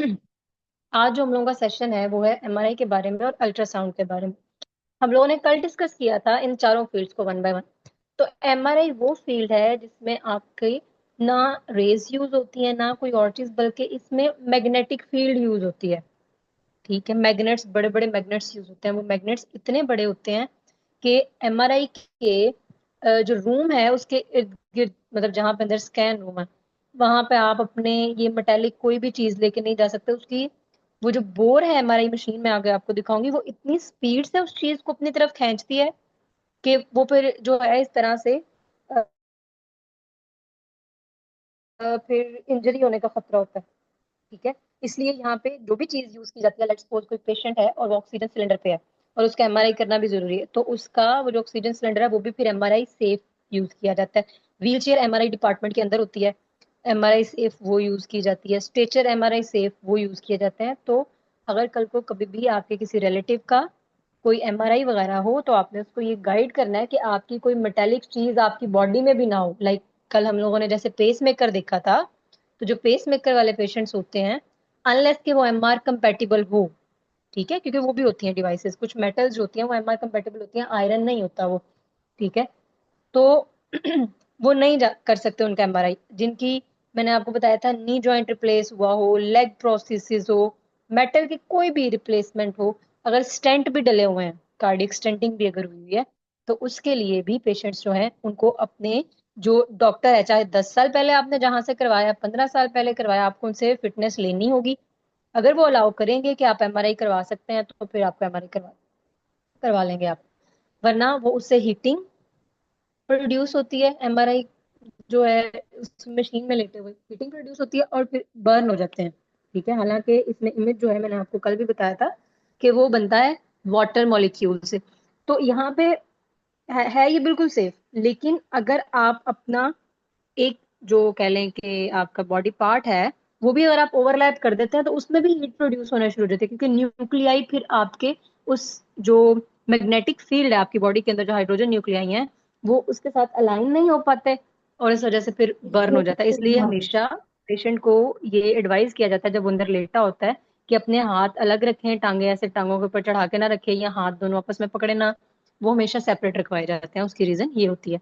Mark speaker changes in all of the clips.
Speaker 1: आज जो हम लोगों का सेशन है वो है एमआरआई के बारे में और अल्ट्रासाउंड के बारे में। हम लोगों ने कल डिस्कस किया था इन चारों फील्ड्स को वन बाय वन। तो एमआरआई वो फील्ड है जिसमें आपकी ना रेज यूज होती है ना कोई और चीज, बल्कि इसमें मैग्नेटिक फील्ड यूज होती है। ठीक है, मैग्नेट्स, बड़े बड़े मैग्नेट्स यूज होते हैं। वो मैग्नेट्स इतने बड़े होते हैं कि एमआरआई के जो रूम है उसके इर्द गिर्द, मतलब जहां पे अंदर स्कैन रूम है, वहां पे आप अपने ये मेटेलिक कोई भी चीज लेके नहीं जा सकते। उसकी वो जो बोर है एमआरआई मशीन में, आगे आपको दिखाऊंगी, वो इतनी स्पीड से उस चीज को अपनी तरफ खींचती है कि वो फिर जो है इस तरह से फिर इंजरी होने का खतरा होता है। ठीक है, इसलिए यहाँ पे जो भी चीज यूज की जाती है, लेट्स सपोज कोई पेशेंट है और वो ऑक्सीजन सिलेंडर पे है और उसका एमआरआई करना भी जरूरी है, तो उसका वो जो ऑक्सीजन सिलेंडर है वो भी फिर एमआरआई सेफ यूज किया जाता है। व्हील चेयर एमआरआई डिपार्टमेंट के अंदर होती है, एमआरआई सेफ वो यूज की जाती है। स्ट्रेचर एमआरआई सेफ वो यूज किए जाते हैं। तो अगर कल को कभी भी आपके किसी रिलेटिव का कोई एमआरआई वगैरह हो तो आपने उसको ये गाइड करना है कि आपकी कोई मेटेलिक चीज आपकी बॉडी में भी ना हो। लाइक कल हम लोगों ने जैसे पेस मेकर देखा था, तो जो पेस मेकर वाले पेशेंट्स होते हैं, अनलेस कि वो एमआर कंपेटिबल हो, ठीक है, क्योंकि वो भी होती हैं डिवाइसेस, कुछ मेटल्स जो होती हैं वो एमआर कंपेटिबल होती हैं, आयरन नहीं होता वो। ठीक है, तो वो नहीं कर सकते उनका एमआरआई। जिनकी मैंने आपको बताया था नी जॉइंट रिप्लेस हुआ हो, लेग प्रोस्थेसिस हो, मेटल की कोई भी रिप्लेसमेंट हो, अगर स्टेंट भी डले हुए हैं, कार्डियक स्टेंटिंग भी अगर हुई है, तो उसके लिए भी पेशेंट्स जो हैं उनको अपने जो डॉक्टर है, चाहे 10 साल पहले आपने जहां से करवाया, 15 साल पहले करवाया, आपको उनसे फिटनेस लेनी होगी। अगर वो अलाउ करेंगे कि आप एमआरआई करवा सकते हैं तो फिर आपको एमआरआई करवा करवा लेंगे आप। वरना वो उससे हीटिंग प्रोड्यूस होती है, एमआरआई जो है उस मशीन में लेटे हुए हीटिंग प्रोड्यूस होती है और फिर बर्न हो जाते हैं। ठीक है, हालांकि इसमें इमेज जो है मैंने आपको कल भी बताया था कि वो बनता है वाटर मॉलिक्यूल से। तो यहाँ पे है ये बिल्कुल सेफ। लेकिन अगर आप अपना एक जो कह लें कि आपका बॉडी पार्ट है, वो भी अगर आप ओवरलैप कर देते हैं तो उसमें भी हीट प्रोड्यूस होना शुरू हो जाती है, क्योंकि न्यूक्लियाई फिर आपके उस जो मैग्नेटिक फील्ड है आपकी बॉडी के अंदर, जो हाइड्रोजन न्यूक्लियाई हैं, वो उसके साथ अलाइन नहीं हो पाते और इस वजह से फिर बर्न हो जाता है। इसलिए हमेशा पेशेंट को ये एडवाइस किया जाता है जब वो अंदर लेटा होता है कि अपने हाथ अलग रखें, टांगे ऐसे टांगों के ऊपर चढ़ा के ना रखें या हाथ दोनों आपस में पकड़े ना, वो हमेशा सेपरेट रखवाए जाते हैं। उसकी रीजन ये होती है।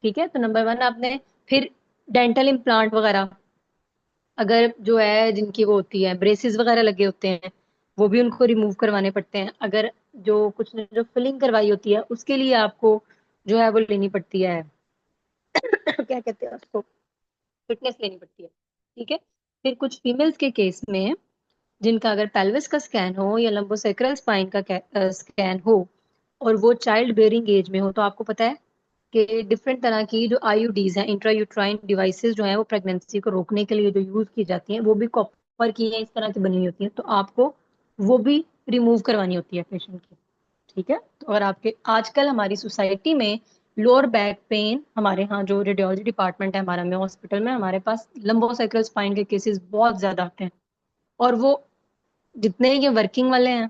Speaker 1: ठीक है, तो नंबर वन आपने, फिर डेंटल इम्प्लांट वगैरह, अगर जो है जिनकी वो होती है ब्रेसेस वगैरह लगे होते हैं, वो भी उनको रिमूव करवाने पड़ते हैं। अगर जो कुछ ने जो फिलिंग करवाई होती है उसके लिए आपको जो है वो लेनी पड़ती है क्या कहते हैं उसको, फिटनेस लेनी पड़ती है। ठीक है, फिर कुछ फीमेल्स के केस में जिनका अगर पेल्विस का स्कैन हो या लंबोसेक्रल स्पाइन का स्कैन हो और वो चाइल्ड बेयरिंग एज में हो, तो आपको पता है कि डिफरेंट तरह की जो आईयूडीज हैं, इंट्रायूट्राइन डिवाइसेस जो हैं, वो प्रेगनेंसी को रोकने के लिए जो यूज की जाती हैं, वो भी कॉपर की है, इस तरह की बनी हुई होती है। तो आपको वो भी रिमूव करवानी होती है पेशेंट की। ठीक है, तो अगर आपके आजकल हमारी सोसाइटी में लोअर बैक पेन, हमारे यहाँ जो रेडियोलॉजी डिपार्टमेंट है हमारा में हॉस्पिटल में, हमारे पास लंबोसेक्रल स्पाइन के केसेस बहुत ज्यादा आते हैं। और वो जितने ये वर्किंग वाले हैं,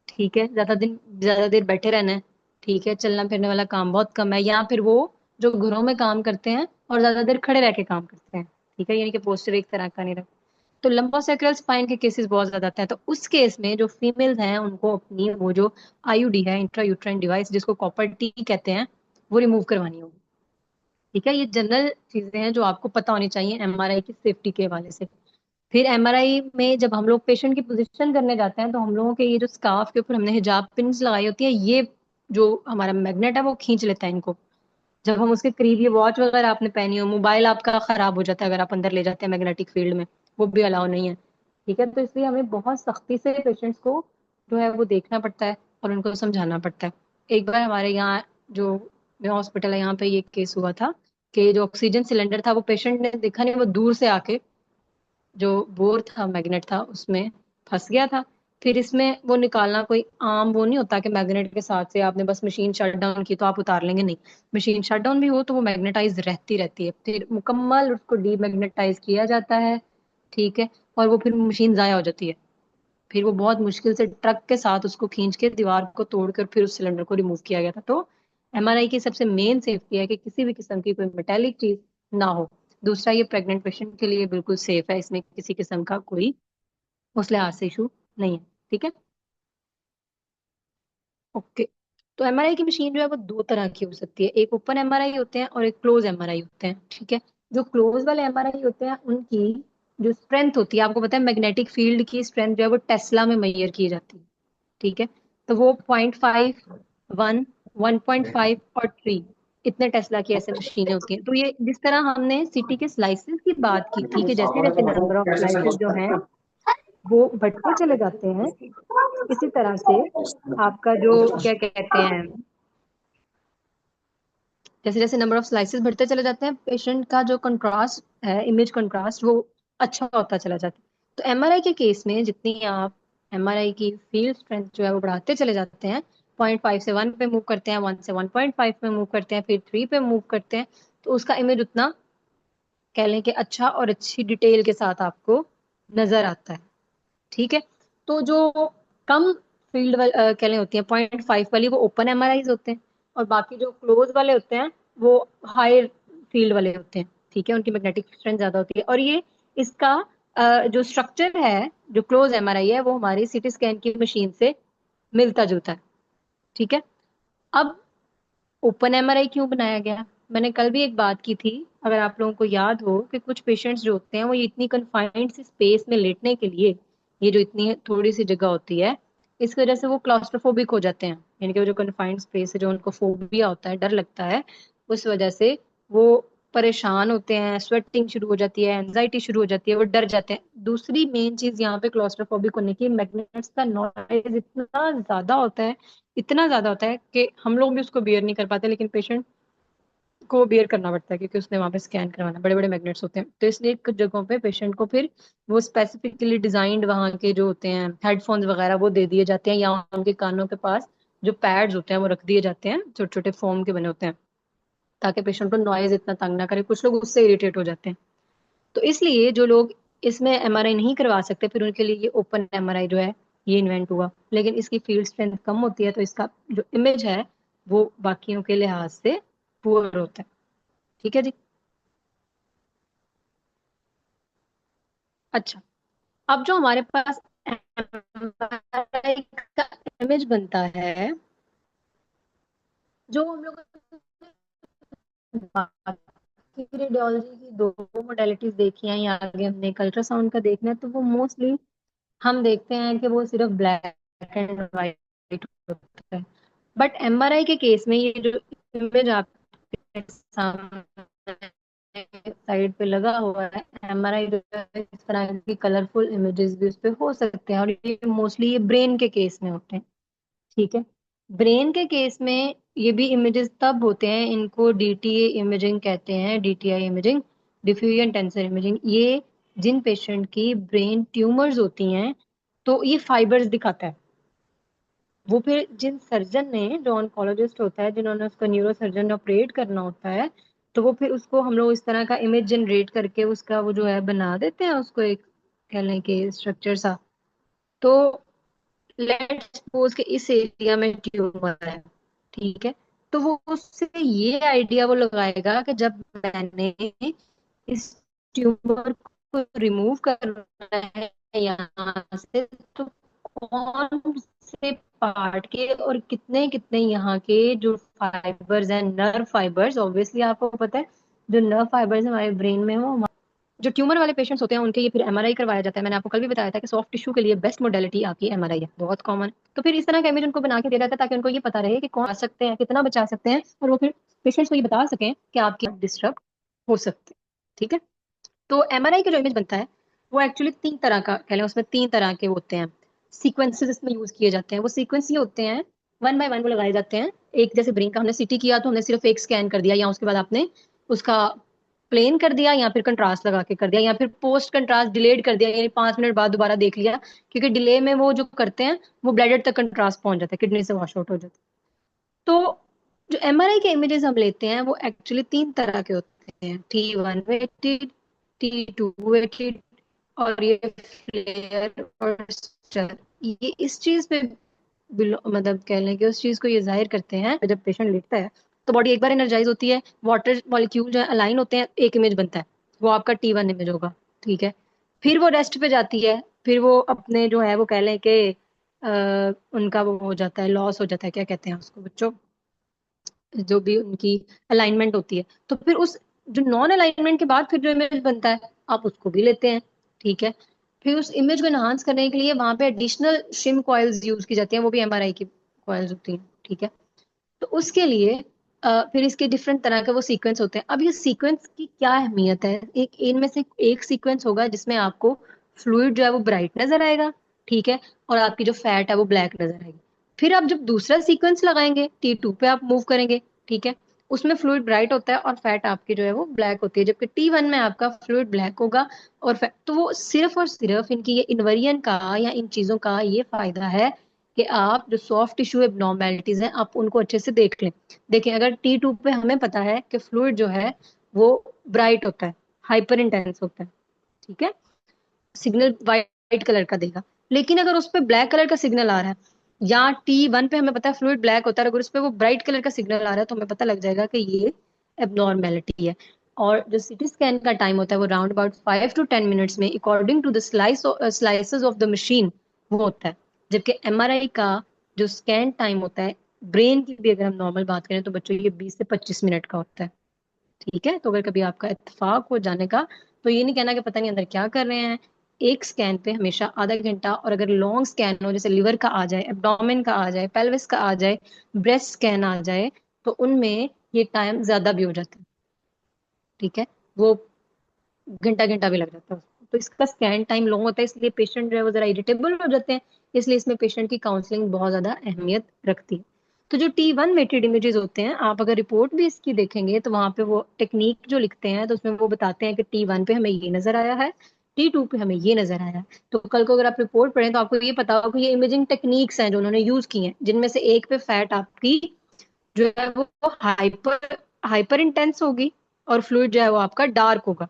Speaker 1: ठीक है, ज्यादा देर बैठे रहना है, ठीक है, चलना फिरने वाला काम बहुत कम है, या फिर वो जो घरों में काम करते हैं और ज्यादा देर खड़े रह के काम करते हैं, ठीक है, यानी कि पोस्चर एक तरह का नहीं रखते, तो लंबोसेक्रल स्पाइन के केसेस बहुत ज्यादा आते हैं। तो उस केस में जो फीमेल्स हैं उनको अपनी वो जो आईयूडी है, इंट्रा यूट्राइन डिवाइस, जिसको कॉपर टी कहते हैं, वो रिमूव करवानी होगी। ठीक है, ये जनरल चीजें हैं जो आपको पता होनी चाहिए एमआरआई की सेफ्टी के हवाले से। फिर एमआरआई में जब हम लोग पेशेंट की पोजीशन करने जाते हैं तो हम लोगों के ये जो स्कार्फ के ऊपर हमने हिजाब पिन्स लगाई होती है, ये जो हमारा मैग्नेट है वो खींच लेता है इनको। जब हम उसके करीब, ये वॉच वगैरह आपने पहनी हो, मोबाइल आपका खराब हो जाता है अगर आप अंदर ले जाते हैं मैग्नेटिक फील्ड में, वो भी अलाउ नहीं है। ठीक है, तो इसलिए हमें बहुत सख्ती से पेशेंट्स को जो है वो देखना पड़ता है और उनको समझाना पड़ता है। एक बार हमारे यहाँ जो हॉस्पिटल है यहाँ पे ये केस हुआ था कि जो ऑक्सीजन सिलेंडर था वो पेशेंट ने देखा नहीं, वो दूर से आके जो बोर था, मैग्नेट था, उसमें फंस गया था। फिर इसमें वो निकालना कोई आम वो नहीं होता कि मैग्नेट के साथ से आपने बस मशीन शट डाउन की तो आप उतार लेंगे, नहीं। मशीन शट डाउन भी हो तो वो मैग्नेटाइज रहती रहती है, फिर मुकम्मल उसको डीमैग्नेटाइज किया जाता है। ठीक है, और वो फिर मशीन जाया हो जाती है। फिर वो बहुत मुश्किल से ट्रक के साथ उसको खींच के दीवार को तोड़कर फिर उस सिलेंडर को रिमूव किया गया था। तो एमआरआई की सबसे मेन सेफ्टी है कि किसी भी किस्म की कोई मेटेलिक चीज ना हो। दूसरा, ये प्रेग्नेंट पेशेंट के लिए बिल्कुल सेफ है, इसमें किसी किस्म का कोई उस लिहाज से इशू नहीं है। ठीक है, ओके। तो एमआरआई की मशीन जो है वो दो तरह की हो सकती है, एक ओपन एमआरआई होते हैं और एक क्लोज एमआरआई होते हैं। ठीक है, जो क्लोज वाले एमआरआई होते हैं उनकी जो स्ट्रेंथ होती है, आपको पता है मैग्नेटिक फील्ड की स्ट्रेंथ जो है वो टेस्ला में मेजर की जाती है। ठीक है, तो वो 0.5, 1, 1.5 और 3, इतने टेस्ला की ऐसे मशीनें होती हैं। तो ये जिस तरह हमने सिटी के स्लाइसेस की बात की थी कि जैसे जैसे नंबर ऑफ स्लाइसेस जो हैं वो बढ़ते चले जाते हैं, इसी तरह से आपका जो क्या कहते हैं, जैसे जैसे नंबर ऑफ स्लाइसेस बढ़ते चले जाते हैं, पेशेंट का जो कंट्रास्ट है, इमेज कंट्रास्ट, वो अच्छा होता चला जाता है। तो एमआरआई के केस में जितनी आप एमआरआई की फील्ड स्ट्रेंथ जो है वो बढ़ाते चले जाते हैं, 0.5 से 1 पे मूव करते हैं, 1 से 1.5 पे मूव करते हैं, फिर 3 पे मूव करते हैं, तो उसका इमेज उतना कह लें कि अच्छा और अच्छी डिटेल के साथ आपको नजर आता है। ठीक है, तो जो कम फील्ड कह लें होती है 0.5 वाली, वो ओपन एमआरआईज होते हैं, और बाकी जो क्लोज वाले होते हैं वो हाई फील्ड वाले होते हैं। ठीक है, उनकी मैग्नेटिक स्ट्रेंथ ज्यादा होती है, और ये इसका जो स्ट्रक्चर है, जो क्लोज एमआरआई है, वो हमारी सीटी स्कैन की मशीन से मिलता जुलता है। ठीक है, अब ओपन एमआरआई क्यों बनाया गया, मैंने कल भी एक बात की थी, अगर आप लोगों को याद हो, कि कुछ पेशेंट्स जो होते हैं वो ये इतनी कन्फाइंड सी स्पेस में लेटने के लिए, ये जो इतनी थोड़ी सी जगह होती है, इसकी वजह से वो क्लास्ट्रोफोबिक हो जाते हैं, यानी कि वो जो कन्फाइंड स्पेस है, जो उनको फोबिया होता है, डर लगता है, उस वजह से वो परेशान होते हैं, स्वेटिंग शुरू हो जाती है, एंजाइटी शुरू हो जाती है, वो डर जाते हैं। दूसरी मेन चीज यहाँ पे क्लास्ट्रोफोबिक होने की, मैग्नेट्स का नॉइज इतना ज्यादा होता है, इतना ज्यादा होता है कि हम लोग भी उसको बियर नहीं कर पाते, लेकिन पेशेंट को बियर करना पड़ता है, क्योंकि उसने वहां पे स्कैन करवाना, बड़े बड़े मैग्नेट्स होते हैं। तो इसलिए कुछ जगहों पे पेशेंट को फिर वो स्पेसिफिकली डिजाइंड वहां के जो होते हैं हेडफोन्स वगैरह वो दे दिए जाते हैं, या उनके कानों के पास जो पैड्स होते हैं वो रख दिए जाते हैं, छोटे छोटे फोम के बने होते हैं, ताकि पेशेंट को नॉइज इतना तंग ना करे। कुछ लोग उससे इरिटेट हो जाते हैं। तो इसलिए जो लोग इसमें एमआरआई नहीं करवा सकते, फिर उनके लिए ये ओपन एमआरआई जो है ये इन्वेंट हुआ, लेकिन इसकी फील्ड स्ट्रेंथ कम होती है, तो इसका जो इमेज है वो बाकियों के लिहाज से पुअर होता है। ठीक है जी, अच्छा। अब जो हमारे पास एमआरआई का इमेज बनता है, जो हम लोग बाकी रेडियोलॉजी की दो मोडेलिटीज देखी हैं, या आगे हमने एक अल्ट्रासाउंड का देखना है, तो वो मोस्टली हम देखते हैं कि वो सिर्फ ब्लैक एंड वाइट होता है। बट एमआरआई के केस में ये जो इमेज आपके सामने साइड पे लगा हुआ है, एमआरआई जो है, इस तरह की कलरफुल इमेजेस भी उस पे हो सकते हैं, और ये मोस्टली ये ब्रेन के केस में होते हैं। ठीक है, ब्रेन के केस में ये भी इमेजेस तब होते हैं, इनको डीटीए इमेजिंग कहते हैं, DTI imaging, diffusion tensor imaging. ये जिन पेशेंट की ब्रेन ट्यूमर्स होती हैं, तो ये फाइबर्स दिखाता है। वो फिर जिन सर्जन ने, जो ऑन्कोलॉजिस्ट होता है, जिन्होंने उसका न्यूरो सर्जन ऑपरेट करना होता है, तो वो फिर उसको हम लोग इस तरह का इमेज जनरेट करके उसका वो जो है बना देते हैं उसको, एक कह लें कि स्ट्रक्चर सा। तो लेट्स सपोज कि इस एरिया में ट्यूमर है। ठीक है, तो वो उससे ये आइडिया वो लगाएगा कि जब मैंने इस ट्यूमर को रिमूव करना है यहाँ से, तो कौन से पार्ट के और कितने कितने यहाँ के जो फाइबर्स हैं, नर्व फाइबर्स, ऑब्वियसली आपको पता है जो नर्व फाइबर्स हमारे ब्रेन में हो, जो ट्यूमर वाले पेशेंट्स होते हैं उनके ये फिर एमआरआई करवाया जाता है। मैंने आपको कल भी बताया था कि सॉफ्ट टिश्यू के लिए बेस्ट मोडेलिटी आपकी एमआरआई है, बहुत कॉमन। तो फिर इस तरह का इमेज उनको बना के दिया जाता है, ताकि उनको ये पता रहे कि कौन आ सकते हैं, कितना बचा सकते हैं, और वो फिर पेशेंट्स को ये बता सकें कि आपकी डिस्टर्ब हो सकते हैं। ठीक है, तो एमआरआई का जो इमेज बनता है वो एक्चुअली तीन तरह का कह लें, उसमें तीन तरह के होते हैं, सीक्वेंसेस इसमें यूज किए जाते हैं। वो सीक्वेंस ये होते हैं, वन बाय वन वो लगाए जाते हैं। एक जैसे ब्रेन का हमने सीटी किया, तो हमने सिर्फ एक स्कैन कर दिया, या उसके बाद आपने उसका प्लेन कर दिया, या फिर कंट्रास्ट लगा के कर दिया, या फिर पोस्ट कंट्रास्ट डिलेड कर दिया, यानी 5 मिनट बाद दोबारा देख लिया, क्योंकि डिले में वो जो करते हैं वो ब्लैडर तक कंट्रास्ट पहुंच जाता है, किडनी से वॉश आउट हो जाता है। तो जो एमआरआई के इमेजेस हम लेते हैं वो एक्चुअली तीन तरह के होते हैं, T1 वेटेड, T2 वेटेड, और ये फ्लेयर और स्टर। ये इस चीज पे मतलब कह लें कि उस चीज को ये जाहिर करते हैं, जब पेशेंट लेटता है तो बॉडी एक बार एनर्जाइज होती है, वाटर मॉलिक्यूल जो है अलाइन होते हैं, एक इमेज बनता है, वो आपका T1 इमेज होगा। ठीक है, फिर वो रेस्ट पे जाती है, फिर वो अपने जो है वो कह लें कि उनका वो हो जाता है, लॉस हो जाता है, क्या कहते हैं उसको बच्चों, जो भी उनकी अलाइनमेंट होती है। तो फिर उस जो नॉन अलाइनमेंट के बाद फिर जो इमेज बनता है आप उसको भी लेते हैं, ठीक है। फिर उस इमेज को एनहांस करने के लिए वहां पे एडिशनल शिम कॉइल्स यूज की जाती हैं, वो भी एमआरआई की कॉइल्स होती हैं, ठीक है। तो उसके लिए फिर इसके डिफरेंट तरह के वो सीक्वेंस होते हैं। अब ये सीक्वेंस की क्या अहमियत है, एक इनमें से एक सीक्वेंस होगा जिसमें आपको फ्लूइड जो है वो ब्राइट नजर आएगा, ठीक है, और आपकी जो फैट है वो ब्लैक नजर आएगी। फिर आप जब दूसरा सीक्वेंस लगाएंगे, T2 पे आप मूव करेंगे, ठीक है, उसमें फ्लूइड ब्राइट होता है और फैट आपकी जो है वो ब्लैक होती है, जबकि T1 में आपका फ्लूइड ब्लैक होगा और फैट। तो वो सिर्फ और सिर्फ इनकी ये इन्वेरियन का या इन चीजों का ये फायदा है कि आप जो सॉफ्ट टिश्यू एबनॉर्मेलिटीज हैं आप उनको अच्छे से देख लें। देखें, अगर T2 पे हमें पता है कि फ्लूइड जो है वो ब्राइट होता है, हाइपर इंटेंस होता है, ठीक है, सिग्नल वाइट कलर का देगा। लेकिन अगर उस पर ब्लैक कलर का सिग्नल आ रहा है, या T1 पे हमें पता है फ्लूइड ब्लैक होता है, अगर उस पर वो ब्राइट कलर का सिग्नल आ रहा है तो हमें पता लग जाएगा कि ये एबनॉर्मेलिटी है। और जो सिटी स्कैन का टाइम होता है वो राउंड अबाउट 5 to 10 मिनट्स में according to the slices of the machine वो होता है। जबकि एमआरआई का जो स्कैन टाइम होता है ब्रेन की भी अगर हम नॉर्मल बात करें तो बच्चों ये 20 से 25 मिनट का होता है, ठीक है। तो अगर कभी आपका इत्तेफाक हो जाने का तो ये नहीं कहना कि पता नहीं अंदर क्या कर रहे हैं। एक स्कैन पे हमेशा आधा घंटा, और अगर लॉन्ग स्कैन हो जैसे लिवर का आ जाए, एब्डोमेन का आ जाए, पेल्विस का आ जाए, ब्रेस्ट स्कैन आ जाए, तो उनमें ये टाइम ज्यादा भी हो जाता है, ठीक है। वो घंटा घंटा भी लग जाता है उसको। तो इसका स्कैन टाइम लॉन्ग होता है, इसलिए पेशेंट जो है वो जरा इरिटेबल हो जाते हैं। इसलिए इसमें पेशेंट की काउंसलिंग बहुत ज्यादा अहमियत रखती है। तो जो T1 वेटेड इमेजेस होते हैं, आप अगर रिपोर्ट भी इसकी देखेंगे तो वहां पे वो टेक्निक जो लिखते हैं तो उसमें वो बताते हैं कि T1 पे हमें ये नजर आया है, T2 पे हमें ये नजर आया है। तो कल को अगर आप रिपोर्ट पढ़ें तो आपको ये पता होगा कि ये इमेजिंग टेक्निक्स हैं जो उन्होंने यूज की हैं, जिनमें से एक पे फैट आपकी जो है वो हाइपर हाइपर इंटेंस होगी और फ्लूइड जो है वो आपका डार्क होगा।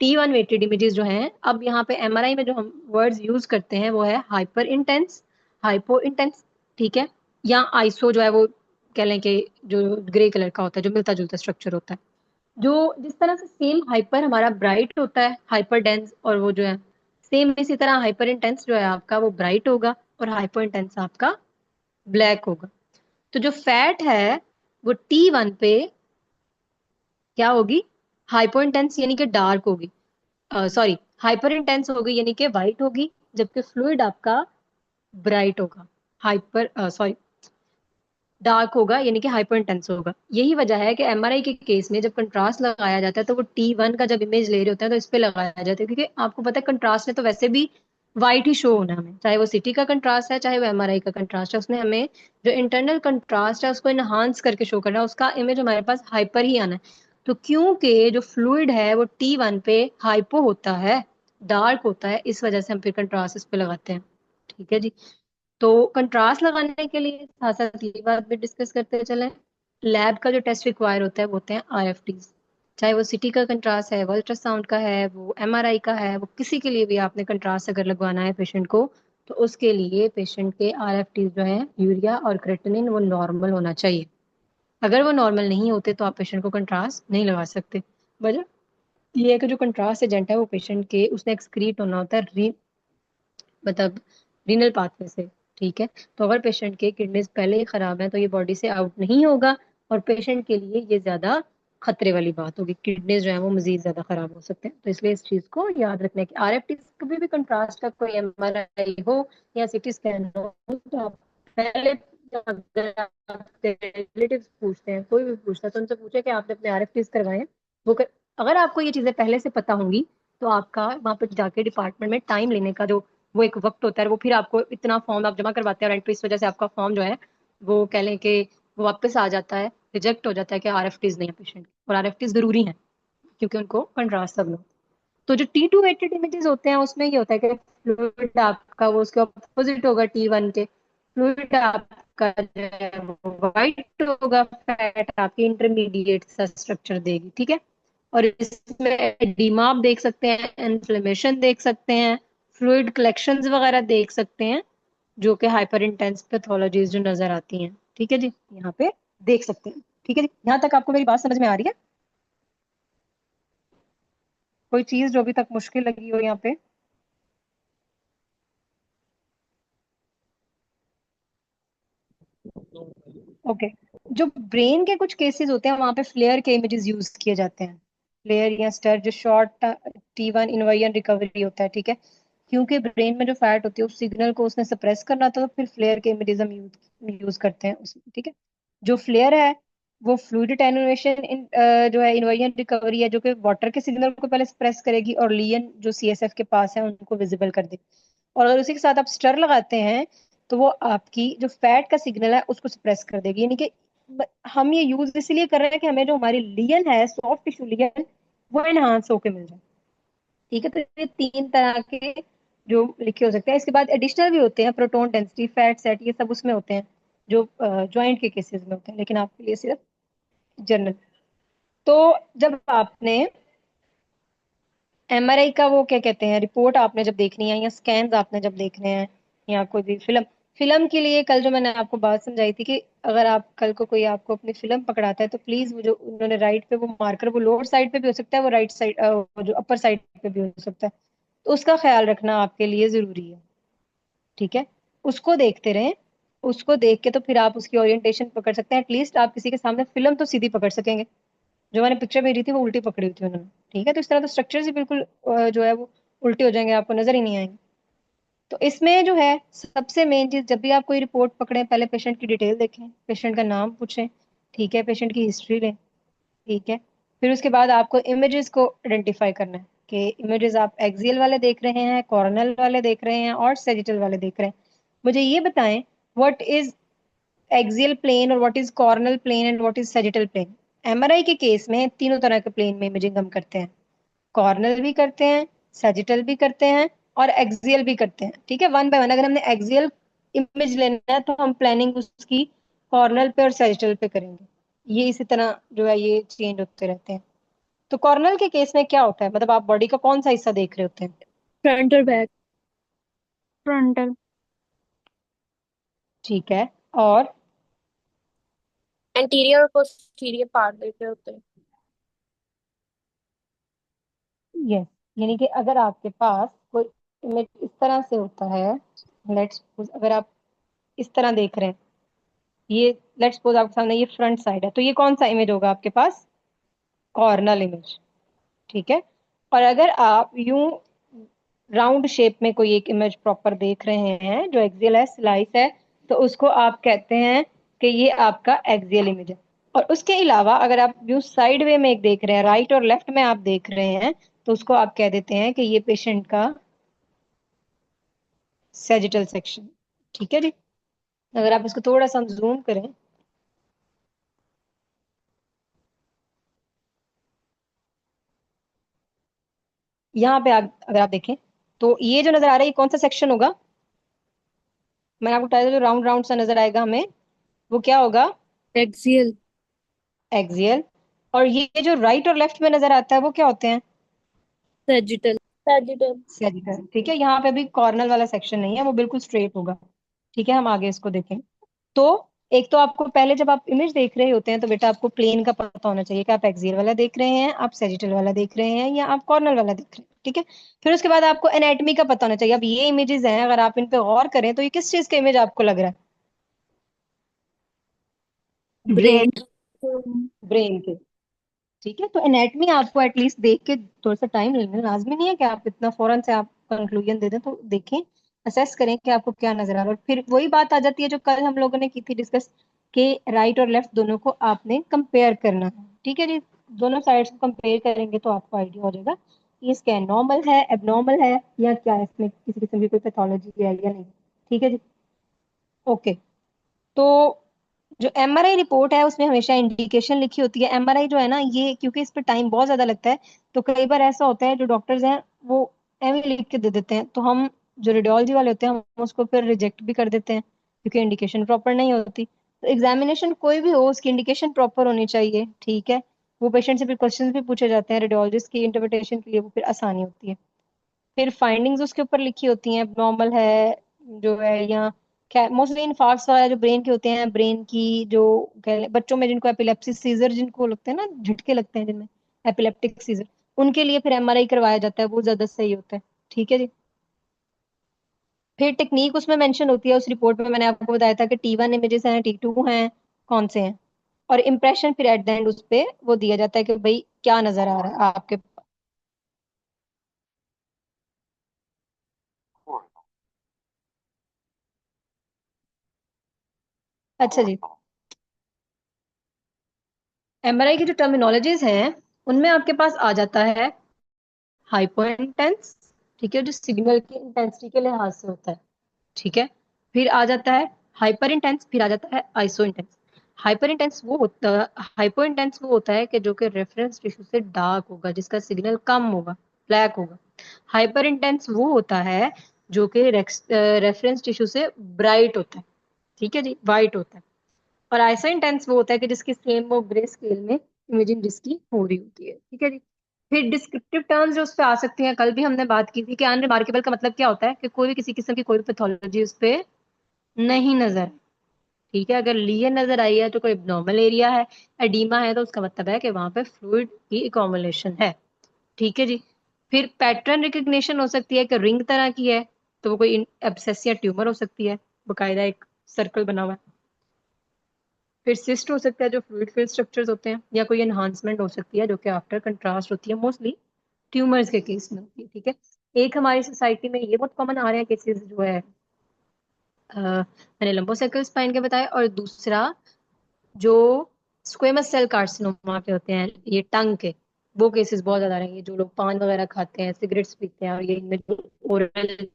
Speaker 1: T1 वेटेड इमेजेस जो हैं, अब यहाँ पे एमआरआई में जो हम वर्ड्स यूज करते हैं वो है हाइपर इंटेंस, हाइपो इंटेंस, ठीक है, या आइसो जो है वो कह लें कि जो ग्रे कलर का होता है, जो मिलता जुलता स्ट्रक्चर होता है। जो जिस तरह से सेम हाइपर हमारा ब्राइट होता है, हाइपर डेंस, और वो जो है सेम इसी तरह हाइपर इंटेंस जो है आपका वो ब्राइट होगा और हाइपर इंटेंस आपका ब्लैक होगा। तो जो फैट है वो T1 पे क्या होगी, हाइपर इंटेंस यानी कि डार्क होगी, सॉरी हाइपर इंटेंस होगी यानी कि व्हाइट होगी, जबकि फ्लूइड आपका ब्राइट होगा, हाइपर सॉरी डार्क होगा यानी कि हाइपर इंटेंस होगा। यही वजह है कि एमआरआई के केस में जब कंट्रास्ट लगाया जाता है तो वो T1 का जब इमेज ले रहे होते हैं तो इस पे लगाया जाता है, क्योंकि आपको पता है कंट्रास्ट ने तो वैसे भी वाइट ही शो होना है हमें, चाहे वो सिटी का कंट्रास्ट है चाहे वो एमआरआई का कंट्रास्ट है, उसने हमें जो इंटरनल कंट्रास्ट है उसको इनहांस करके शो करना है, उसका इमेज हमारे पास हाइपर ही आना है। तो क्योंकि जो फ्लूइड है वो T1 पे हाइपो होता है, डार्क होता है, इस वजह से हम फिर कंट्रास्ट इस पे लगाते हैं, ठीक है जी। तो कंट्रास्ट लगाने के लिए साथ साथ ये बात भी डिस्कस करते चलें, लैब का जो टेस्ट रिक्वायर होता है वो होते हैं आरएफटीज। चाहे वो सिटी का कंट्रास्ट है, वो अल्ट्रासाउंड का है, वो एमआरआई का है, वो किसी के लिए भी आपने कंट्रास्ट अगर लगवाना है पेशेंट को, तो उसके लिए पेशेंट के आरएफटीज जो है यूरिया और क्रेटिनिन वो नॉर्मल होना चाहिए। अगर वो नॉर्मल नहीं होते तो आप पेशेंट को कंट्रास्ट नहीं लगा सकते। वजह ये है कि जो कंट्रास्ट एजेंट है वो पेशेंट के उसने एक्सक्रीट होना होता है, मतलब रीनल पाथवे से, ठीक है। तो अगर पेशेंट के किडनीज पहले ही खराब है तो ये बॉडी से आउट नहीं होगा, और पेशेंट के लिए ये ज्यादा खतरे वाली बात होगी, किडनीज जो है वो मजीद ज्यादा खराब हो सकते हैं। तो इसलिए इस चीज को याद रखना है कि आरएफटी कभी भी कंट्रास्ट का कोई एमआरआई हो या सीटी स्कैन हो तो आप पहले, अगर आपके रिलेटिव्स पूछते हैं, कोई भी पूछता है तो उनसे पूछे कि आपने अपने आरएफटीज करवाए हैं। वो कर, अगर आपको ये चीजें पहले से पता होंगी तो आपका वहां पर जाके डिपार्टमेंट में टाइम लेने का जो वो एक वक्त होता है, वो फिर आपको इतना फॉर्म आप जमा करवाते हैं, और तो इस वजह से आपका फॉर्म जो है वो कह लें कि वो वापस आ जाता है, रिजेक्ट हो जाता है कि आरएफटीज नहीं है पेशेंट, और आरएफटीज जरूरी है क्योंकि उनको कंट्रास्ट सब लोग। तो जो T2 वेटेड इमेजेस होते हैं उसमें ये होता है कि फ्लूइड आपका वो उसके ऑपोजिट होगा T1 के, फ्लूइड आपका जो है वो वाइट होगा, फैट आपकी इंटरमीडिएट सा स्ट्रक्चर देगी, ठीक है। और इसमें एडिमा आप देख सकते हैं, इन्फ्लेमेशन देख सकते हैं, फ्लूइड कलेक्शंस वगैरह देख सकते हैं, जो कि हाइपर इंटेंस पैथोलॉजीज जो नजर आती हैं, ठीक है जी, यहाँ पे देख सकते हैं, ठीक है जी। यहाँ तक आपको मेरी बात समझ में आ रही है? कोई चीज जो अभी तक मुश्किल लगी हो यहाँ पे? ओके। जो ब्रेन के कुछ केसेस होते हैं वहां पे फ्लेयर के इमेजेस यूज किए जाते हैं, फ्लेयर या स्टर, जो शॉर्ट T1 इनवाइजन रिकवरी होता है, ठीक है। क्योंकि ब्रेन में जो फैट होती है उस सिग्नल को उसने सप्रेस करना था, तो फिर फ्लेयर के इमेजेस हम यूज करते हैं उसमें, ठीक है। जो फ्लेयर है वो फ्लूइड एटेन्युएशन जो है इनवाइजन रिकवरी है, जो कि वाटर के सिग्नल को पहले सप्रेस करेगी और लियन जो CSF के पास है उनको विजिबल कर देगी। और अगर उसी के साथ आप स्टर लगाते हैं तो वो आपकी जो फैट का सिग्नल है उसको सप्रेस कर देगी। यानी कि हम ये यूज इसलिए कर रहे हैं कि हमें जो हमारी लियन है, सॉफ्ट टिश्यू लियन, वो एनहांस होके मिल जाए, ठीक है। तो ये 3 तरह के जो लिखे हो सकते हैं। इसके बाद एडिशनल भी होते हैं, प्रोटोन डेंसिटी, फैट सेट, ये सब उसमें होते हैं जो ज्वाइंट के केसेस में होते हैं, लेकिन आपके लिए सिर्फ जनरल। तो जब आपने MRI का वो क्या कहते हैं रिपोर्ट आपने जब देखनी है, या स्कैन्स आपने जब देखने हैं, या कोई भी फिल्म, फिल्म के लिए कल जो मैंने आपको बात समझाई थी कि अगर आप कल को कोई आपको अपनी फिल्म पकड़ाता है तो प्लीज वो जो उन्होंने राइट पे वो मार्कर, वो लोअर साइड पे भी हो सकता है, वो राइट साइड वो जो अपर साइड पे भी हो सकता है, तो उसका ख्याल रखना आपके लिए जरूरी है, ठीक है। उसको देखते रहें, उसको देख के तो फिर आप उसकी ओरिएंटेशन पकड़ सकते हैं, एटलीस्ट आप किसी के सामने फिल्म तो सीधी पकड़ सकेंगे। जो मैंने पिक्चर भेजी थी वो उल्टी पकड़ी हुई थी उन्होंने, ठीक है। तो इस तरह तो स्ट्रक्चर ही बिल्कुल जो है वो उल्टे हो जाएंगे, आपको नजर ही नहीं आएंगे। तो इसमें जो है सबसे मेन चीज, जब भी आप कोई रिपोर्ट पकड़ें पहले पेशेंट की डिटेल देखें, पेशेंट का नाम पूछें, ठीक है, पेशेंट की हिस्ट्री लें, ठीक है। फिर उसके बाद आपको इमेजेस को आइडेंटिफाई करना है कि इमेजेस आप एक्सियल वाले देख रहे हैं, कॉर्नल वाले देख रहे हैं, और सेजिटल वाले देख रहे हैं। मुझे ये बताएं, व्हाट इज एक्सियल प्लेन और what is coronal plane and what is sagittal plane. MRI के केस में तीनों तरह के प्लेन में इमेजिंग हम करते हैं, कॉर्नल भी करते हैं, सैजिटल भी करते हैं, और एक्सियल भी करते हैं, ठीक है। वन बाय वन, अगर हमने एक्सियल इमेज लेना है तो हम प्लानिंग उसकी कॉर्नल पे और सैजिटल पे करेंगे। ये इसी तरह जो है ये चेंज होते रहते हैं। तो कॉर्नल के केस में क्या होता है, मतलब आप बॉडी का कौन सा हिस्सा देख रहे होते हैं?
Speaker 2: फ्रंट और बैक। फ्रंटल।
Speaker 1: ठीक है। और
Speaker 2: एंटीरियर और पोस्टीरियर पार्ट देख रहे होते हैं।
Speaker 1: यस, यानी कि अगर आपके पास कोई इमेज इस तरह से होता है, लेट्स अगर आप इस तरह देख रहे हैं, ये लेट्स सपोज आपके सामने ये फ्रंट साइड है, तो ये कौन सा इमेज होगा आपके पास? कॉर्नल इमेज, ठीक है। और अगर आप यूं राउंड शेप में कोई एक इमेज प्रॉपर देख रहे हैं जो एक्सियल है, स्लाइस है, तो उसको आप कहते हैं कि ये आपका एक्सियल इमेज है। और उसके अलावा अगर आप यूं साइड वे में एक देख रहे हैं, राइट और लेफ्ट में आप देख रहे हैं, तो उसको आप कह देते हैं कि ये पेशेंट का सेजिटल सेक्शन, ठीक है जी। अगर आप इसको थोड़ा सा जूम करें, यहाँ पे आप अगर आप देखें तो ये जो नजर आ रहा है ये कौन सा सेक्शन होगा? मैंने आपको बताया था, जो राउंड राउंड सा नजर आएगा हमें, वो क्या होगा?
Speaker 2: एक्सियल।
Speaker 1: एक्सियल। और ये जो राइट और लेफ्ट में नजर आता है वो क्या होते हैं?
Speaker 2: सैजिटल। सैजिटल।
Speaker 1: सेजिटल, ठीक है। यहाँ पे भी कॉर्नल वाला सेक्शन नहीं है, वो बिल्कुल स्ट्रेट होगा, ठीक है। हम आगे इसको देखें। तो एक तो आपको पहले जब आप इमेज देख रहे होते हैं तो बेटा आपको प्लेन का पता होना चाहिए कि आप एक्सियल वाला देख रहे हैं, आप सेजिटल वाला देख रहे हैं, या आप कॉर्नल वाला देख रहे हैं, ठीक है। फिर उसके बाद आपको एनाटॉमी का पता होना चाहिए। अब ये इमेजेस हैं, अगर आप इन पे गौर करें तो ये किस चीज का इमेज आपको लग रहा है?
Speaker 2: ब्रेन।
Speaker 1: ब्रेन, ब्रेन के, ठीक है। तो एनाटॉमी आपको एटलीस्ट देख के थोड़ा सा टाइम लेना, लाजमी नहीं है कि आप इतना फौरन से आप कंक्लूजन दे दें, तो देखें, असेस करें कि आपको क्या नजर आ रहा है। और फिर वही बात आ जाती है जो कल हम लोगों ने की थी डिस्कस, कि राइट और लेफ्ट दोनों को आपने कंपेयर करना है, ठीक है जी। दोनों साइड्स को कंपेयर करेंगे तो आपको आइडिया हो जाएगा कि ये स्कैन नॉर्मल है, एबनॉर्मल है, या क्या है, इसमें किसी किस्म की कोई पैथोलॉजी है या नहीं, ठीक है जी। ओके। तो जो MRI रिपोर्ट है उसमें हमेशा इंडिकेशन लिखी होती है। MRI जो है ना, ये क्योंकि इस पे टाइम बहुत ज्यादा लगता है, तो कई बार ऐसा होता है जो डॉक्टर्स हैं वो एवं लिख के दे देते हैं, तो हम जो रेडियोलॉजी वाले होते हैं हम उसको फिर रिजेक्ट भी कर देते हैं क्योंकि इंडिकेशन प्रॉपर नहीं होती। तो एग्जामिनेशन कोई भी हो उसकी इंडिकेशन प्रॉपर होनी चाहिए, ठीक है। वो पेशेंट से फिर क्वेश्चन भी पूछे जाते हैं, रेडियोलॉजिस्ट की इंटरप्रिटेशन के लिए वो फिर आसानी होती है। फिर फाइंडिंग्स उसके ऊपर लिखी होती हैं, नॉर्मल है जो है, या मोस्टली इन्फार्क्ट्स वगैरह जो ब्रेन के होते हैं, ब्रेन की जो बच्चों में जिनको एपिलेप्सी सीजर जिनको लगते हैं ना, झटके लगते हैं जिनमें, एपिलेप्टिक सीजर, उनके लिए फिर MRI करवाया जाता है, वो ज्यादा सही होता है, ठीक है जी। फिर टेक्निक उसमें मेंशन होती है उस रिपोर्ट में, मैंने आपको बताया था कि T1 इमेजेस हैं, T2 हैं, कौन से हैं, और इम्प्रेशन फिर एट द एंड उस पे वो दिया जाता है कि भाई क्या नजर आ रहा है आपके। अच्छा जी, एमआरआई की जो टर्मिनोलॉजीज हैं उनमें आपके पास आ जाता है हाइपर इंटेंस, ठीक है, जो सिग्नल की इंटेंसिटी के लिहाज से होता है, ठीक है। फिर आ जाता है हाइपर इंटेंस, फिर आ जाता है आइसो इंटेंस। हाइपर इंटेंस वो होता है कि जो कि रेफरेंस टिश्यू से डार्क होगा, जिसका सिग्नल कम होगा, ब्लैक होगा। हाइपर इंटेंस वो होता है जो कि रेफरेंस टिश्यू से ब्राइट होता है, ठीक है जी, वाइट होता है। और आइसो इंटेंस वो होता है कि जिसकी सेम वो ग्रे स्केल में इमेजिंग जिसकी हो रही होती है, ठीक है जी। फिर डिस्क्रिप्टिव टर्म्स जो उस पे आ सकती हैं, कल भी हमने बात की थी कि अनरिमार्केबल का मतलब क्या होता है, कि कोई भी किसी किस्म की कोई भी पैथोलॉजी उस पे नहीं नजर, ठीक है। अगर लीजन नजर आई है तो कोई नॉर्मल एरिया है, एडीमा है तो उसका मतलब है कि वहां पे फ्लूइड की इकोमुलेशन है, ठीक है जी। फिर पैटर्न रिकग्निशन हो सकती है कि रिंग तरह की है, तो वो कोई एब्सेस या ट्यूमर हो सकती है, बकायदा एक सर्कल बना हुआ है। फिर सिस्ट हो सकता है जो फ्लूइड फिल स्ट्रक्चर्स होते हैं, या कोई एनहांसमेंट हो सकती है जो कि आफ्टर कंट्रास्ट होती है, मोस्टली ट्यूमर्स के केस में होती है, ठीक है। एक हमारी सोसाइटी में ये बहुत कॉमन आ रहे हैं केसेस जो है, मैंने लंबोसेकल स्पाइन के बताया, और दूसरा जो स्क्वेमस सेल कार्सिनोमा के होते हैं, ये टंग के, वो केसेस बहुत ज्यादा रहेंगे। जो लोग पान वगैरह खाते हैं, सिगरेट्स पीते हैं, और ये इनमें जो ओरल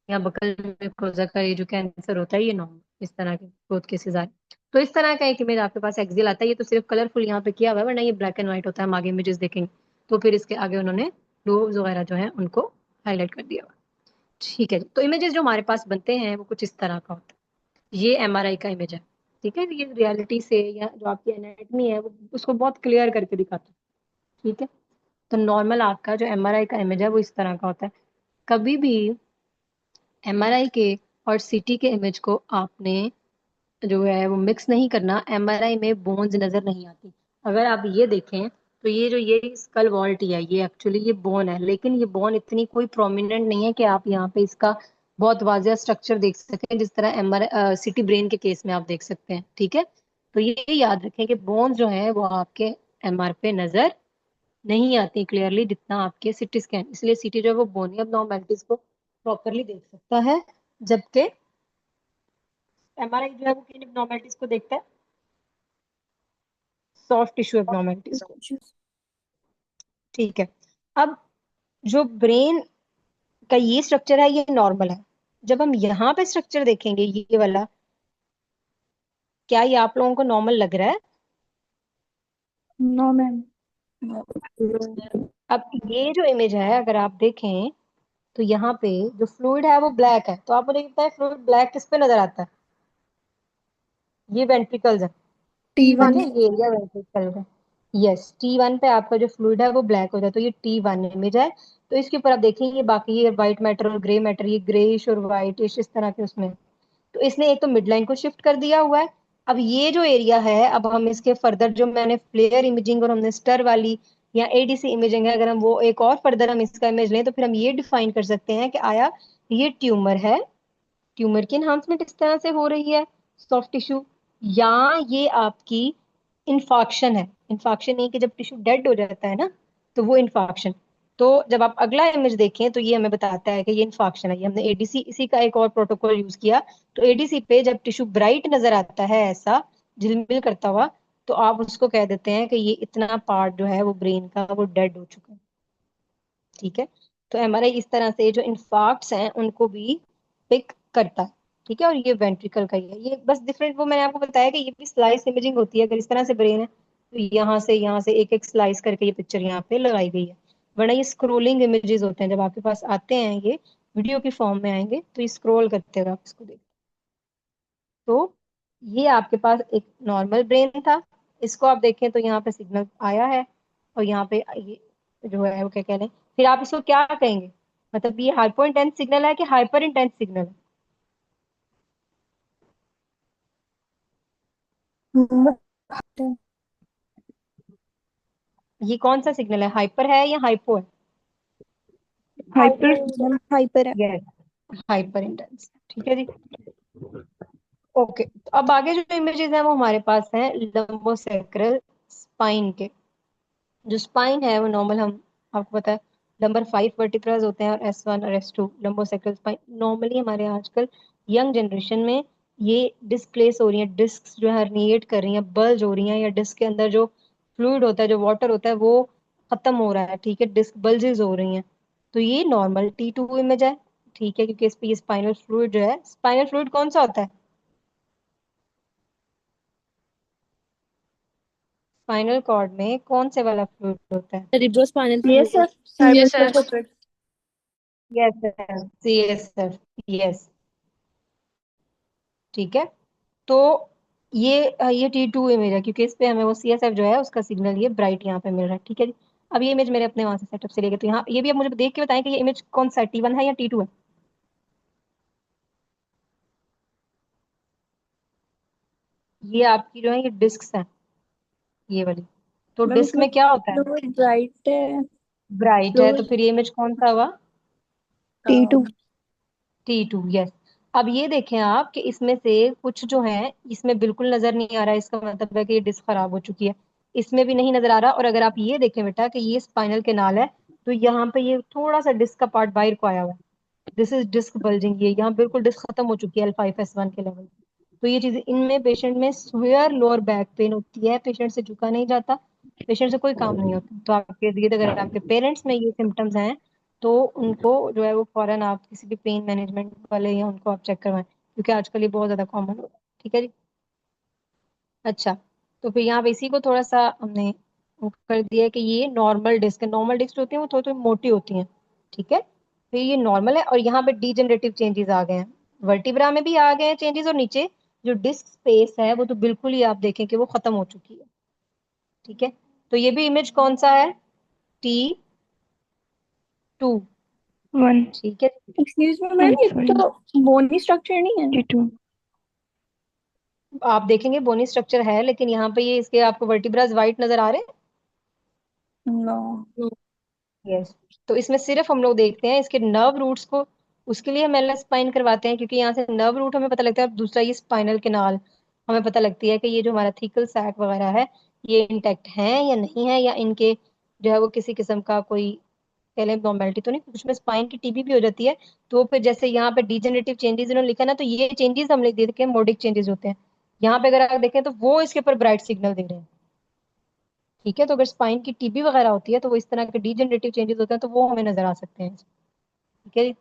Speaker 1: या बकल में कोजा का ये जो कैंसर होता है, ये नॉर्मल इस तरह के बहुत केसेस आए। तो इस तरह का एक इमेज आपके पास एक्सियल आता है। ये तो सिर्फ कलरफुल यहाँ पे किया हुआ है, वरना ये ब्लैक एंड व्हाइट होता है। हम आगे इमेजेस देखेंगे तो फिर इसके आगे उन्होंने लोब्स वगैरह जो है उनको हाईलाइट कर दिया हुआ है, ठीक है जी। तो इमेजेस जो हमारे पास बनते हैं वो कुछ इस तरह का होता है। ये एमआरआई का इमेज है, ठीक है। ये रियलिटी से या जो आपकी एनाटमी है वो उसको बहुत क्लियर करके दिखाता है, ठीक है। तो नॉर्मल आपका जो एमआरआई का इमेज है वो इस तरह का होता है। कभी भी एमआरआई के और सीटी के इमेज को आपने जो है वो मिक्स नहीं करना। एमआरआई में बोन्स नजर नहीं आती। अगर आप ये देखें तो ये स्कल वॉल्ट है, ये एक्चुअली ये बोन है, लेकिन ये बोन इतनी कोई प्रोमिनेंट नहीं है कि आप यहाँ पे इसका बहुत वाजिया स्ट्रक्चर देख सकें, जिस तरह एमआर सिटी ब्रेन के केस में आप देख सकते हैं, ठीक है। तो ये याद रखें कि बोन्स जो है वो आपके एमआर पे नजर नहीं आती क्लियरली जितना आपके सिटी स्कैन, इसलिए सिटी जो है वो बोनी abnormalities को प्रॉपरली देख सकता है, जबकि एमआरआई जो है वो किन abnormalities को देखता है, सॉफ्ट टिश्यू एब्नॉर्मेलिटीज को, ठीक है। अब जो ब्रेन का ये स्ट्रक्चर है ये नॉर्मल है। जब हम यहाँ पे स्ट्रक्चर देखेंगे ये वाला, क्या ये आप लोगों को नॉर्मल लग रहा है?
Speaker 2: No ma'am.
Speaker 1: अब ये जो इमेज है अगर आप देखें तो यहाँ पे जो फ्लूइड है वो ब्लैक है, तो आपको देखता है फ्लूइड ब्लैक किस पे नजर आता है? ये वेंट्रिकल्स है,
Speaker 2: टी
Speaker 1: ठीक
Speaker 2: वन।
Speaker 1: है, ये एरिया वेंट्रिकल का। यस, T1 पे आपका जो फ्लूइड है वो ब्लैक हो जाए तो ये T1 इमेज है। तो इसके ऊपर आप देखेंगे बाकी ये व्हाइट मैटर और ग्रे मैटर, ये ग्रेइश और व्हाइटिश इस तरह के उसमें। तो इसने एक तो मिड लाइन को शिफ्ट कर दिया हुआ है। अब ये जो एरिया है, अब हम इसके फर्दर जो मैंने फ्लेयर इमेजिंग और हमने स्टर वाली या एडीसी इमेजिंग है, अगर हम वो एक और फर्दर हम इसका इमेज लें तो फिर हम ये डिफाइन कर सकते हैं कि आया ये ट्यूमर है, ट्यूमर की एनहांसमेंट इस तरह से हो रही है सॉफ्ट टिश्यू, या ये आपकी इन्फाक्शन है। इन्फाक्शन ये कि जब टिश्यू डेड हो जाता है ना, तो वो इन्फाक्शन। तो जब आप अगला इमेज देखें तो ये हमें बताता है कि ये इन्फाक्शन है। ये हमने एडीसी इसी का एक और प्रोटोकॉल यूज किया। तो एडीसी पे जब टिश्यू ब्राइट नजर आता है ऐसा झिलमिल करता हुआ, तो आप उसको कह देते हैं कि ये इतना पार्ट जो है वो ब्रेन का वो डेड हो चुका है, ठीक है। तो एमआरआई इस तरह से जो इन्फार्क्ट्स हैं उनको भी पिक करता है, ठीक है। और ये वेंट्रिकल का ही है, ये बस डिफरेंट वो मैंने आपको बताया कि ये भी स्लाइस इमेजिंग होती है। अगर इस तरह से ब्रेन है तो यहाँ से एक एक स्लाइस करके ये पिक्चर यहाँ पे लगाई गई है। वरना ये स्क्रोलिंग इमेजेस होते हैं, जब आपके पास आते हैं ये वीडियो की फॉर्म में आएंगे तो ये स्क्रॉल करते हुए आप इसको देख। तो ये आपके पास एक नॉर्मल ब्रेन था, इसको आप देखें तो यहाँ पे सिग्नल आया है, और यहाँ पे ये जो है वो क्या कह रहे हैं, फिर आप इसको क्या कहेंगे, मतलब ये हाइपर इंटेंस सिग्नल है कि हाइपर इंटेंस सिग्नल है? ये कौन सा सिग्नल है, हाइपर है या हाइपो है?
Speaker 2: हाइपर। हाइपर है।
Speaker 1: यस, हाइपर इंटेंस, ठीक है जी। ओके, तो अब आगे जो इमेजेस हैं वो हमारे पास हैं लंबोसेक्रल स्पाइन के। जो स्पाइन है वो नॉर्मल, हम आपको पता है नंबर 5 वर्टिब्रास होते हैं, और S1 और S2 लंबोसेक्रल स्पाइन। नॉर्मली हमारे आजकल यंग जनरेशन में ये डिस्प्लेस हो रही है, डिस्क जो है हर्निएट कर रही हैं, बल्ज हो रही हैं, या डिस्क के अंदर जो फ्लूइड होता है, जो वाटर होता है, वो खत्म हो रहा है, ठीक है, डिस्क बल्जेस हो रही हैं। तो ये नॉर्मल T2 इमेज है, ठीक है, क्योंकि इस पे ये स्पाइनल फ्लूइड जो है, स्पाइनल फ्लूइड कौन सा होता है? स्पाइनल कॉर्ड में कौन से वाला फ्लूइड होता है?
Speaker 2: Cerebrospinal
Speaker 3: yes
Speaker 2: fluid.
Speaker 3: Sir,
Speaker 2: yes sir.
Speaker 3: साइबरस्कोपिक।
Speaker 1: Yes sir, CSF। यस, ठीक है। तो ये T2 इमेज है, क्योंकि इस पे हमें वो CSF जो है उसका सिग्नल ये ब्राइट यहाँ पे मिल रहा है, ठीक है जी। अब ये इमेज मेरे अपने वहां से सेटअप से लेके, तो यहाँ ये भी आप मुझे देख के बताएं कि ये इमेज कौन सा है, T1 है या T2 है? ये आपकी जो है ये डिस्क है, ये वाली। तो
Speaker 2: मैम
Speaker 1: डिस्क
Speaker 2: इसमें
Speaker 1: में क्या होता है?
Speaker 2: फ्लूइड ब्राइट है।
Speaker 1: ब्राइट है, तो
Speaker 2: फ्लूइड
Speaker 1: फिर ये इमेज कौन सा हुआ?
Speaker 3: T2।
Speaker 1: T2, yes. अब ये देखें आप कि इसमें से कुछ जो है इसमें बिल्कुल नजर नहीं आ रहा है, इसका मतलब है कि ये डिस्क खराब हो चुकी है। इसमें भी नहीं नजर आ रहा, और अगर आप ये देखें बेटा कि ये स्पाइनल कैनाल है, तो यहाँ पे ये थोड़ा सा डिस्क का पार्ट बाहर को आया हुआ है। दिस इज डिस्क बल्जिंग, ये यहाँ बिल्कुल डिस्क खत्म हो चुकी है L5S1 के लेवल। तो ये चीजें इनमें पेशेंट में सिवियर लोअर बैक पेन होती है, पेशेंट से झुका नहीं जाता, पेशेंट से कोई काम नहीं होता। तो आपके ये अगर आपके पेरेंट्स में ये सिम्टम्स हैं, तो उनको जो है वो फौरन आप किसी भी पेन मैनेजमेंट वाले या उनको आप चेक करवाएं, क्योंकि आजकल ये बहुत ज्यादा कॉमन हो रहा है, ठीक है जी। अच्छा, तो फिर यहाँ पे इसी को थोड़ा सा हमने वो कर दिया है कि ये नॉर्मल डिस्क है। नॉर्मल डिस्क होती है वो थोड़ी थोड़ी मोटी होती हैं, ठीक है। फिर ये नॉर्मल है, और यहाँ पे डीजनरेटिव चेंजेस आ गए हैं, वर्टिब्रा में भी आ गए हैं चेंजेस, और नीचे जो डिस्क स्पेस है वो तो बिल्कुल ही आप देखें कि वो खत्म हो चुकी है, ठीक है। तो ये भी इमेज कौन सा है? T2,
Speaker 3: 1।
Speaker 1: ठीक है।
Speaker 2: एक्सक्यूज मी मैम, ये
Speaker 3: सॉरी,
Speaker 2: तो बोनी स्ट्रक्चर नहीं है।
Speaker 3: T2।
Speaker 1: आप देखेंगे बोनी स्ट्रक्चर है, लेकिन यहाँ पे ये इसके आपको वर्टिब्रास वाइट नजर आ रहे
Speaker 2: नो।
Speaker 1: हैं? यस। तो इसमें सिर्फ हम लोग देखते हैं इसके नर्व रूट्स को, उसके लिए हम एलएस स्पाइन करवाते हैं, क्योंकि यहाँ से नर्व रूट हमें पता लगता है। दूसरा ये स्पाइनल कैनाल हमें पता लगती है कि ये जो हमारा थीकल सैक वगैरह है, ये इंटेक्ट है या नहीं है, या इनके जो है वो किसी किस्म का कोई कह लें नॉर्मेलिटी तो नहीं, कुछ में स्पाइन की टीबी भी हो जाती है। तो फिर जैसे यहाँ पे डिजेनरेटिव चेंजेस इन्होंने लिखा ना, तो ये चेंजेस हम लिख देते हैं मोडिक चेंजेस होते हैं। यहाँ पे अगर आप देखें तो वो इसके ऊपर ब्राइट सिग्नल दे रहे हैं, ठीक है। तो अगर स्पाइन की टीबी वगैरह होती है तो वो इस तरह के डीजेनरेटिव चेंजेस होते हैं, तो वो हमें नजर आ सकते हैं, ठीक है जी।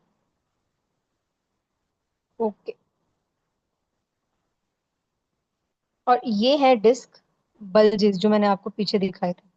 Speaker 1: ओके, और ये है डिस्क बल्जेस जो मैंने आपको पीछे दिखाए थे।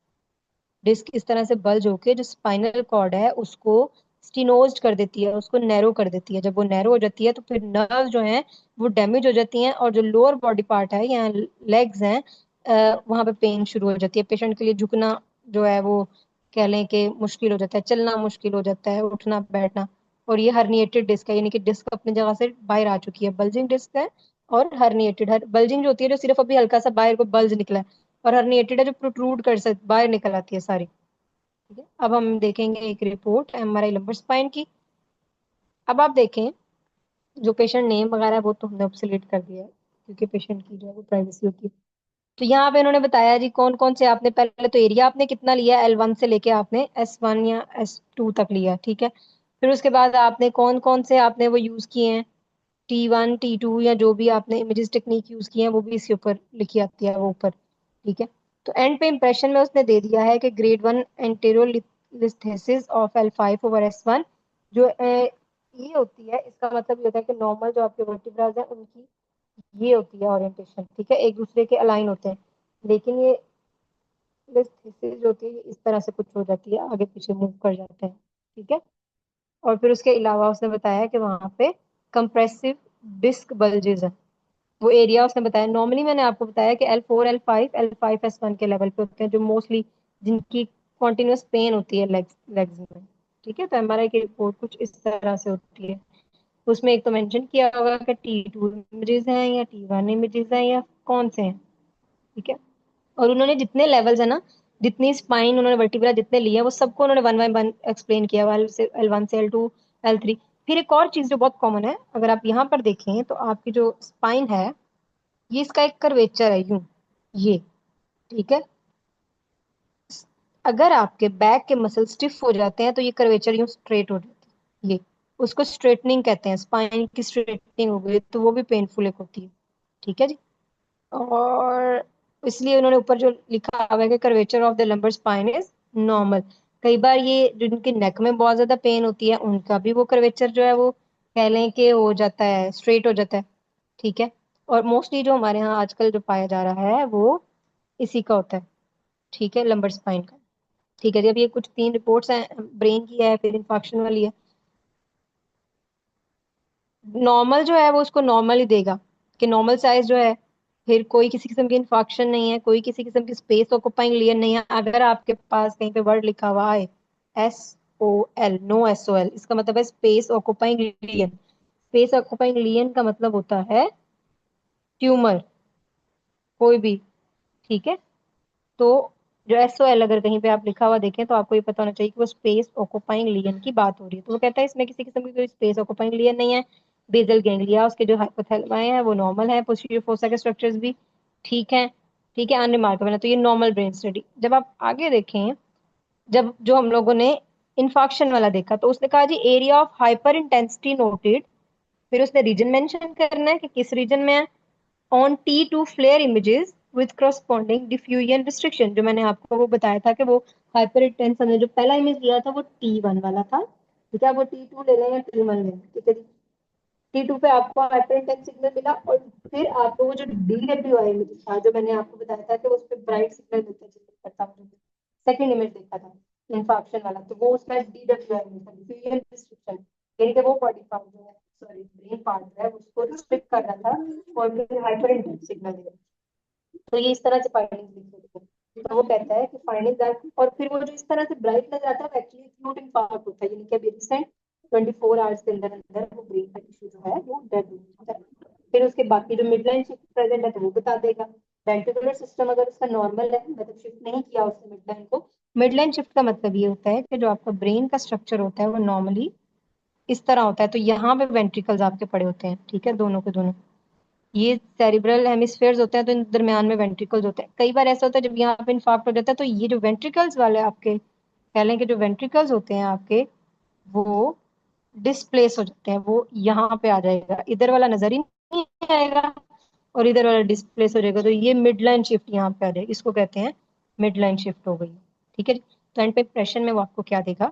Speaker 1: डिस्क इस तरह से बल्ज होके जो स्पाइनल कॉर्ड है उसको स्टिनोज्ड कर देती है, उसको नैरो कर देती है। जब वो नैरो हो जाती है तो फिर नर्व जो है वो डैमेज हो जाती हैं, और जो लोअर बॉडी पार्ट है या लेग्स हैं, वहां पे पेन शुरू हो जाती है। पेशेंट के लिए झुकना जो है वो कह लें कि मुश्किल हो जाता है, चलना मुश्किल हो जाता है, उठना बैठना। और ये हर्निएटेड डिस्क है, यानी कि डिस्क अपनी जगह से बाहर आ चुकी है, बल्जिंग डिस्क है। और हर्निएटेड, हर बल्जिंग जो होती है जो सिर्फ अभी हल्का सा बाहर को बल्ज निकला है, और हर्निएटेड है जो प्रोट्रूड कर सकती, बाहर निकल आती है सारी, ठीक है। अब हम देखेंगे एक रिपोर्ट MRI लंबर स्पाइन की। अब आप देखें, जो पेशेंट नेम वगैरह है वो तो हमने ऑब्सोलेट कर दिया है, क्योंकि पेशेंट की जो है वो प्राइवेसी होती है। तो यहाँ पे इन्होंने बताया जी कौन कौन से आपने, पहले तो एरिया आपने कितना लिया, L1 से लेके आपने S1 या S2 तक लिया, ठीक है। फिर उसके बाद आपने कौन कौन से आपने वो यूज किए हैं, T1 T2, या जो भी आपने इमेजेस टेक्निक यूज की है वो भी इसके ऊपर लिखी आती है वो ऊपर, ठीक है। तो एंड पे इंप्रेशन में उसने दे दिया है कि ग्रेड 1 एंटेरोलिस्थेसिस ऑफ L5/S1, जो ये होती है, इसका मतलब ये होता है कि नॉर्मल जो आपके वर्टिब्रास है उनकी ये होती है ओरिएंटेशन, ठीक है, एक दूसरे के अलाइन होते हैं। लेकिन ये लिस्थेसिस जो होती है ये इस तरह से कुछ हो जाती है, आगे पीछे मूव कर जाते हैं, ठीक है। और फिर उसके अलावा उसने बताया कि वहां पे कंप्रेसिव डिस्क बल्जेस है, वो एरिया उसने बताया। नॉर्मली मैंने आपको बताया कि L4 L5 L5S1 के लेवल पे होते हैं, जो मोस्टली जिनकी कॉन्टिन्यूस पेन होती है लेग्स लेग्स में, ठीक है। तो MRI की रिपोर्ट कुछ इस तरह से होती है। उसमें एक तो मेंशन किया होगा कि T2 इमेजेस हैं या T1 इमेजेस हैं या कौन से हैं, ठीक है। और उन्होंने जितने लेवल्स है ना, जितनी स्पाइन उन्होंने वर्टिब्रा जितने लिए हैं, वो सबको उन्होंने वन बाय वन एक्सप्लेन किया, L1 से L2 L3। फिर एक और चीज जो बहुत कॉमन है, अगर आप यहाँ पर देखें तो आपकी जो स्पाइन है ये इसका एक कर्वेचर है यूं, ये, ठीक है। अगर आपके बैक के मसल स्टिफ हो जाते हैं तो ये कर्वेचर यूं स्ट्रेट हो जाती है, ये उसको स्ट्रेटनिंग कहते हैं। स्पाइन की स्ट्रेटनिंग हो गई तो वो भी पेनफुल एक होती है, ठीक है जी। और इसलिए उन्होंने ऊपर जो लिखा हुआ है कि curvature of the lumbar spine is normal. कई बार ये जिनके नेक में बहुत ज्यादा पेन होती है उनका भी वो कर्वेचर जो है वो कह लें कि हो जाता है, स्ट्रेट हो जाता है, ठीक है। और मोस्टली जो हमारे यहाँ आजकल जो पाया जा रहा है वो इसी का होता है, ठीक है, लंबर स्पाइन का। ठीक है जी। अब ये कुछ 3 रिपोर्ट्स हैं, ब्रेन की है, फिर इंफाक्शन वाली है। नॉर्मल जो है वो उसको नॉर्मल ही देगा कि नॉर्मल साइज जो है, फिर कोई किसी किस्म की इंफाक्शन नहीं है, कोई किसी किस्म की स्पेस ऑक्यूपाइंग लेयर नहीं है। अगर आपके पास कहीं पे वर्ड लिखा हुआ है SOL, नो SOL, इसका मतलब है स्पेस ऑक्यूपाइंग लियन। स्पेस ऑक्यूपाइंग लियन का मतलब होता है ट्यूमर, कोई भी, ठीक है। तो जो SOL अगर कहीं पे आप लिखा हुआ देखें तो आपको ये पता होना चाहिए कि वो स्पेस ऑक्यूपाइंग लियन की बात हो रही है। तो वो कहता है इसमें किसी किस्म की कोई स्पेस ऑक्यूपाइंग लियन नहीं है। बेसल गैंग्लिया उसके जो हाइपोथैलेमाई है वो नॉर्मल है, पोस्टीरियर फोसा के स्ट्रक्चर्स भी ठीक है, ठीक है, अनरिमार्केबल है। तो ये नॉर्मल ब्रेन स्टडी। जब आप आगे देखें, जब जो हम लोगों ने इन्फाक्शन वाला देखा तो उसने कहा जी area of hyper intensity noted, फिर उसने रीजन मेंशन करना है कि किस रीजन में है। On T2 FLAIR images with corresponding diffusion restriction, जो मैंने आपको वो बताया था कि वो हाइपर इंटेंस, हमने जो पहला इमेज लिया था वो T1 वाला था, ठीक है। वो T2 ले लें या T1 ले लें, ठीक है। T2 पे आपको हाइपर इंटेंस सिग्नल मिला और फिर आपको वो जो DWI इमेज था जो मैंने आपको बताया था कि उस पर ब्राइट सिग्नल मिलता करता, सेकंड इमेज देखा था इंफाक्शन वाला, तो वो उसका DWI इमेज था, डिफ्यूजन रिस्ट्रिक्शन, यानी कि वो बॉडी पार्ट जो है, सॉरी ब्रेन पार्ट जो है उसको रिस्ट्रिक्ट कर रहा था और फिर हाइपर इंटेंस सिग्नल दे रहा था। तो ये इस तरह से फाइंडिंग्स लिखी होती है। तो वो कहता है कि फाइंडिंग्स आर, और फिर वो जो इस तरह से ब्राइट नजर आता है वो एक्चुअली एक्यूट इंफार्क्ट होता है, यानी कि अभी रिसेंट 24 आवर्स के अंदर अंदर वो ब्रेन का टिश्यू जो है वो डेड हो जाता है। फिर उसके बाकी जो मिड लाइन शिफ्ट प्रेजेंट है तो वो बता देगा। वेंट्रिकुलर सिस्टम अगर उसका नॉर्मल है, मतलब शिफ्ट नहीं किया उसने मिड लाइन को। मिड लाइन शिफ्ट का मतलब ये होता है कि जो आपका ब्रेन का स्ट्रक्चर होता है वो नॉर्मली इस तरह होता है, तो यहाँ पे वेंट्रिकल्स आपके पड़े होते हैं, ठीक है, दोनों के दोनों। ये सेरिब्रल हेमिस्फेयर्स होते हैं तो इन दरमियान में वेंट्रिकल्स होते हैं। कई बार ऐसा होता है जब यहाँ पे इंफार्क्ट हो जाता है तो ये जो वेंट्रिकल्स वाले आपके, कह लें कि जो वेंट्रिकल्स होते हैं आपके वो डिस्प्लेस हो जाते हैं, वो यहाँ पे आ जाएगा, इधर वाला नजर ही नहीं आएगा और इधर वाला डिस्प्लेस हो जाएगा। तो ये मिड लाइन शिफ्ट यहाँ पे आ जाएगी, इसको कहते हैं मिड लाइन शिफ्ट हो गई, ठीक है। तो एंड पे प्रेशन में वो आपको क्या देगा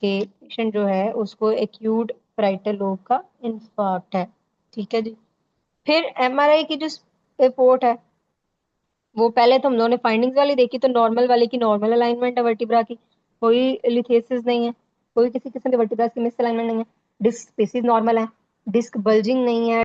Speaker 1: कि पेशेंट जो है उसको एक्यूट पैराइटल लोब का इंफार्क्ट है, ठीक है जी। फिर MRI की जो रिपोर्ट है वो पहले तो हम लोगों ने फाइंडिंग्स वाली देखी, तो नॉर्मल वाले की नॉर्मल अलाइनमेंट है वर्टिब्रा की, कोई लिथेसिस नहीं है, कोई किसी किस्म के वर्टिब्रा की मिस अलाइनमेंट नहीं है, डिस्क स्पेसिस नॉर्मल है, डिस्क बल्जिंग नहीं है,